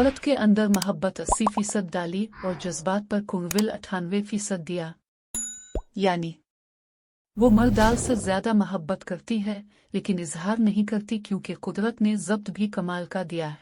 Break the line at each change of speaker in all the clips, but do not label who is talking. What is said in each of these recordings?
औरत के अंदर मोहब्बत 80% डाली और जज्बात पर कुंविल 98% दिया। यानी वो मर्दाल से ज्यादा मोहब्बत करती है लेकिन इजहार नहीं करती क्योंकि कुदरत ने ज़ब्त भी कमाल का दिया है।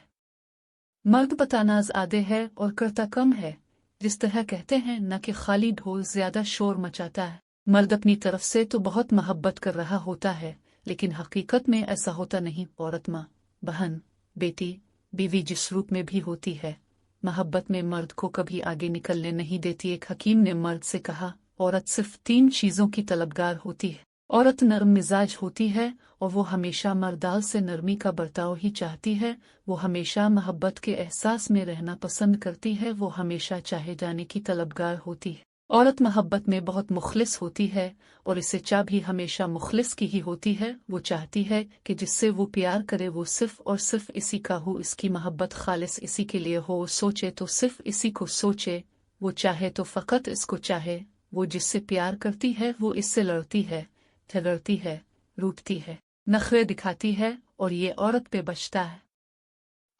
मर्द बतानाज आधे है और करता कम है, जिस तरह कहते हैं न कि खाली ढोल ज्यादा शोर मचाता है। मर्द अपनी तरफ से तो बहुत मोहब्बत कर रहा होता है लेकिन हकीकत में ऐसा होता नहीं। औरत माँ, बहन, बेटी, बीवी जिस रूप में भी होती है, मोहब्बत में मर्द को कभी आगे निकलने नहीं देती। एक हकीम ने मर्द से कहा, औरत सिर्फ 3 चीजों की तलबगार होती है। औरत नरम मिजाज होती है और वो हमेशा मर्दाल से नरमी का बर्ताव ही चाहती है। वो हमेशा मोहब्बत के एहसास में रहना पसंद करती है। वो हमेशा चाहे जाने की तलबगार होती है। औरत मोहब्बत में बहुत मुखलिस होती है और इसे चाह भी हमेशा मुखलिस की ही होती है। वो चाहती है कि जिससे वो प्यार करे वो सिर्फ और सिर्फ इसी का हो, इसकी मोहब्बत खालिस इसी के लिए हो। सोचे तो सिर्फ इसी को सोचे, वो चाहे तो फकत इसको चाहे। वो जिससे प्यार करती है वो इससे लड़ती है, झगड़ती है, रूठती है, नखरे दिखाती है और ये औरत पे बचता है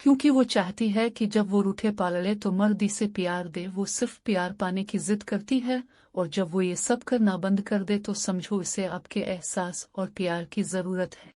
क्योंकि वो चाहती है कि जब वो रूठे पालले तो मर्द इसे प्यार दे। वो सिर्फ प्यार पाने की जिद करती है और जब वो ये सब करना बंद कर दे तो समझो इसे आपके एहसास और प्यार की जरूरत है।